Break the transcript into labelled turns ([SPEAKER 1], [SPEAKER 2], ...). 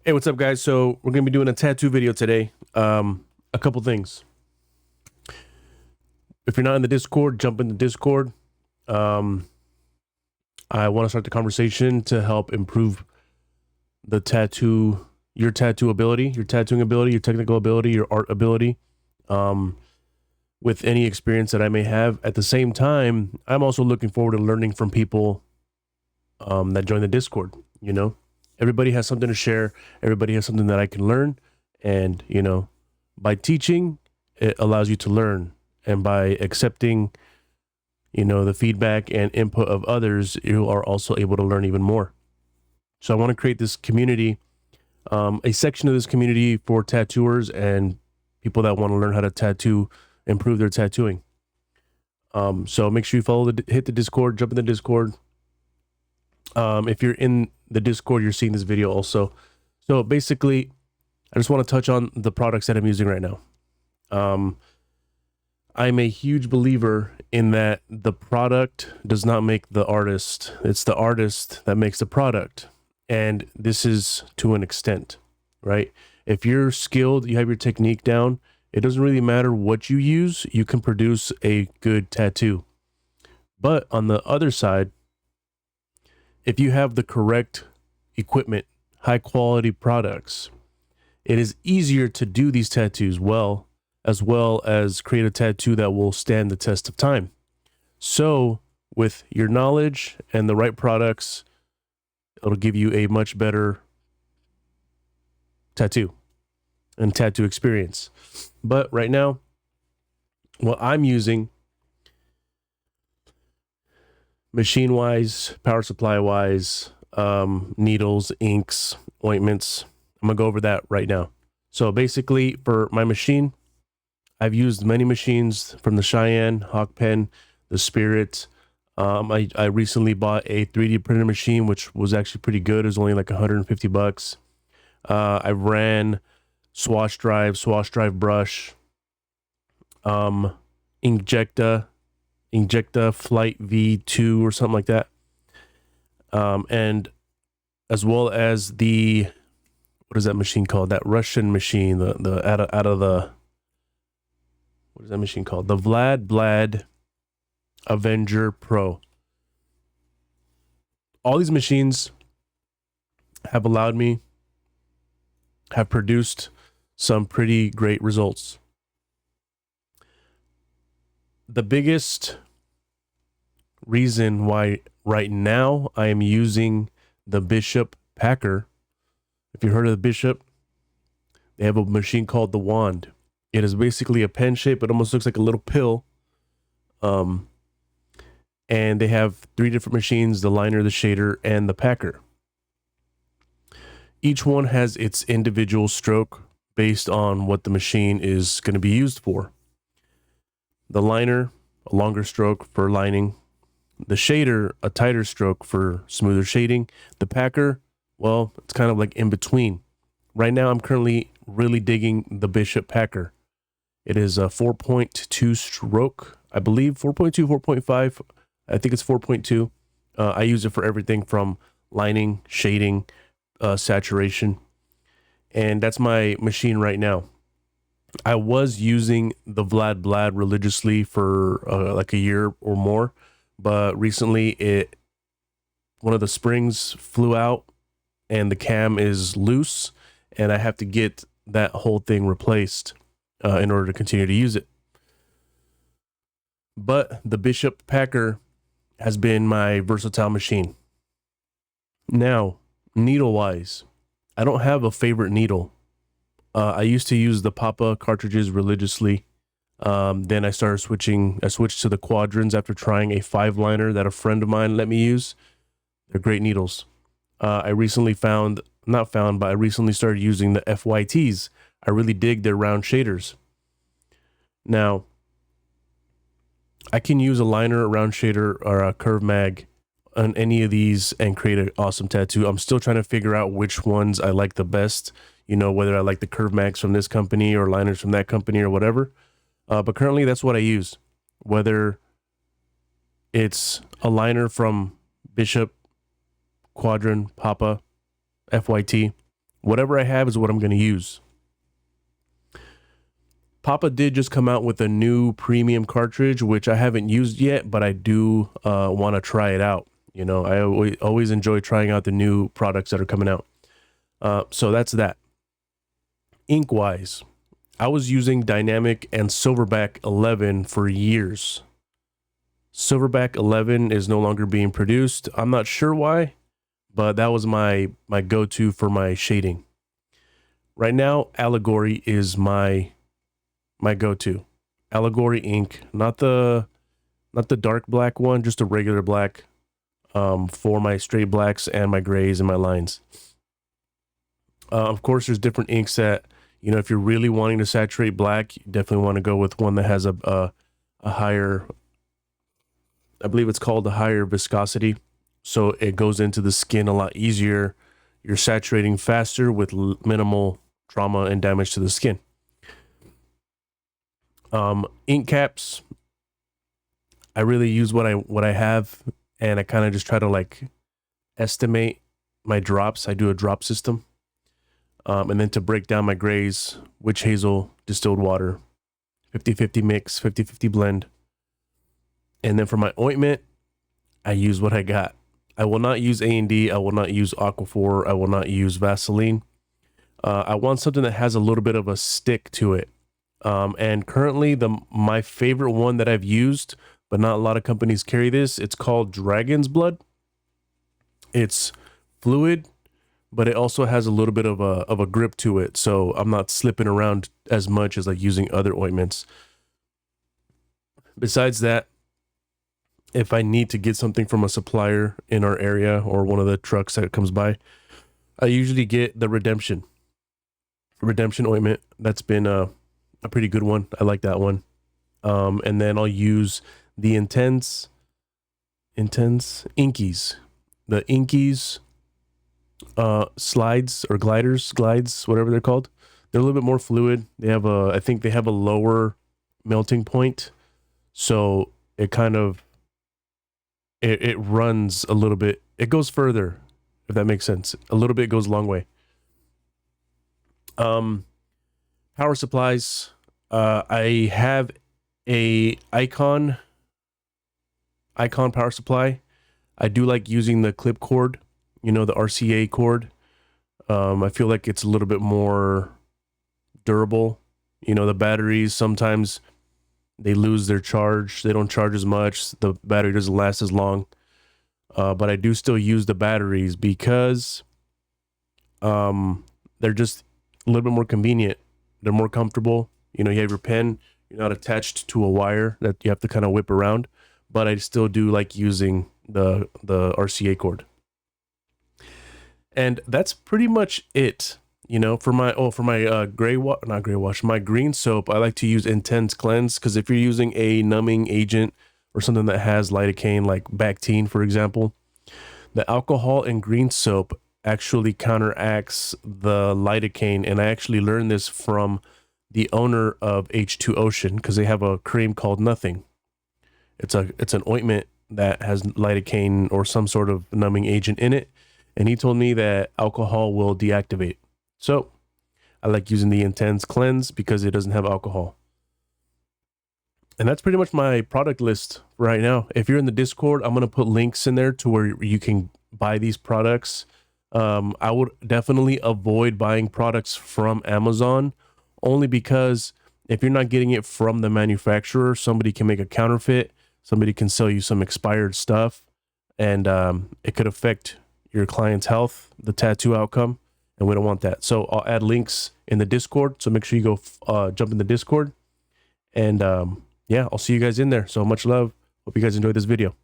[SPEAKER 1] Hey, what's up, guys? So we're gonna be doing a tattoo video today. A couple things. If you're not in the Discord, jump in the Discord. Um, I want to start the conversation to help improve the your tattoo ability, your tattooing ability, your technical ability, your art ability. Um, with any experience that I may have. At the same time, I'm also looking forward to learning from people that join the Discord. You know, everybody has something to share. Everybody has something that I can learn, and by teaching, it allows you to learn, and by accepting, the feedback and input of others, you are also able to learn even more. So I want to create this community, a section of this community for tattooers and people that want to learn how to improve their tattooing. So make sure you hit the Discord, jump in the Discord. If you're in the Discord, you're seeing this video also. So basically, I just want to touch on the products that I'm using right now. I'm a huge believer in that the product does not make the artist. It's the artist that makes the product. And this is to an extent, right? If you're skilled, you have your technique down, it doesn't really matter what you use, you can produce a good tattoo. But on the other side, if you have the correct equipment, high quality products, it is easier to do these tattoos well as create a tattoo that will stand the test of time. So with your knowledge and the right products, it'll give you a much better tattoo and tattoo experience. But right now, what I'm using, machine wise, power supply wise, needles, inks, ointments, I'm gonna go over that right now. So basically, for my machine, I've used many machines from the Cheyenne, Hawk Pen, the Spirit. I recently bought a 3D printer machine, which was actually pretty good. It was only like $150. I ran Swash Drive brush, Injecta Flight V2 or something like that. And as well as what is that machine called? That Russian machine, the out of the, what is that machine called? The Vlad Blad Avenger Pro. All these machines have produced some pretty great results. The biggest reason why right now I am using the Bishop Packer, if you heard of the Bishop, they have a machine called the Wand. It is basically a pen shape. It almost looks like a little pill. And they have 3 different machines, the liner, the shader, and the packer. Each one has its individual stroke based on what the machine is going to be used for. The liner, a longer stroke for lining. The shader, a tighter stroke for smoother shading. The packer, well, it's kind of like in between. Right now, I'm currently really digging the Bishop Packer. It is a 4.2 stroke, I believe, 4.2, 4.5. I think it's 4.2. I use it for everything from lining, shading, saturation. And that's my machine right now. I was using the Vlad Blad religiously for like a year or more, but recently one of the springs flew out and the cam is loose, and I have to get that whole thing replaced in order to continue to use it. But the Bishop Packer has been my versatile machine. Now, needle wise, I don't have a favorite needle. I used to use the Papa cartridges religiously. Then I switched to the Quadrants after trying a 5-liner that a friend of mine let me use. They're great needles. I recently started using the FYTs. I really dig their round shaders. Now, I can use a liner, a round shader, or a curve mag on any of these and create an awesome tattoo. I'm still trying to figure out which ones I like the best, whether I like the curve mags from this company or liners from that company or whatever. But currently that's what I use, whether it's a liner from Bishop, Quadrant, Papa, FYT, Whatever I have is what I'm going to use. Papa did just come out with a new premium cartridge, which I haven't used yet, but I do want to try it out. You know, I always enjoy trying out the new products that are coming out. So that's that. Ink wise, I was using Dynamic and Silverback 11 for years. Silverback 11 is no longer being produced. I'm not sure why, but that was my go-to for my shading. Right now, Allegory is my go-to. Allegory ink, not the dark black one, just a regular black, for my straight blacks and my grays and my lines. Of course, there's different inks that, you know, if you're really wanting to saturate black, you definitely want to go with one that has a higher, I believe it's called a higher viscosity. So it goes into the skin a lot easier. You're saturating faster with minimal trauma and damage to the skin. Ink caps, I really use what I have, and I kind of just try to like estimate my drops. I do a drop system. And then to break down my grays, witch hazel, distilled water, 50-50 mix, 50-50 blend. And then for my ointment, I use what I got. I will not use A&D. I will not use Aquaphor. I will not use Vaseline. I want something that has a little bit of a stick to it. And currently my favorite one that I've used, but not a lot of companies carry this, it's called Dragon's Blood. It's fluid, but it also has a little bit of a grip to it. So I'm not slipping around as much as like using other ointments. Besides that, if I need to get something from a supplier in our area or one of the trucks that comes by, I usually get the Redemption ointment. That's been a pretty good one. I like that one. And then I'll use the Intense Inkies. The Inkies slides or glides, whatever they're called. They're a little bit more fluid. They have I think they have a lower melting point. So it kind of, it runs a little bit. It goes further, if that makes sense. A little bit goes a long way. Power supplies. I have a Icon power supply. I do like using the clip cord, you know, the RCA cord. I feel like it's a little bit more durable. You know, the batteries, sometimes they lose their charge. They don't charge as much. The battery doesn't last as long. But I do still use the batteries because they're just a little bit more convenient. They're more comfortable. You know, you have your pen, you're not attached to a wire that you have to kind of whip around. But I still do like using the RCA cord. And that's pretty much it. You know, for my my green soap, I like to use Intense Cleanse, because if you're using a numbing agent or something that has lidocaine, like Bactine, for example, the alcohol in green soap actually counteracts the lidocaine. And I actually learned this from the owner of H2 Ocean, because they have a cream called Nothing. It's an ointment that has lidocaine or some sort of numbing agent in it. And he told me that alcohol will deactivate. So I like using the Intense Cleanse because it doesn't have alcohol. And that's pretty much my product list right now. If you're in the Discord, I'm going to put links in there to where you can buy these products. I would definitely avoid buying products from Amazon, only because if you're not getting it from the manufacturer, somebody can make a counterfeit. Somebody can sell you some expired stuff, and it could affect your client's health, the tattoo outcome, and we don't want that. So I'll add links in the Discord, so make sure you go jump in the Discord, and yeah, I'll see you guys in there. So much love. Hope you guys enjoyed this video.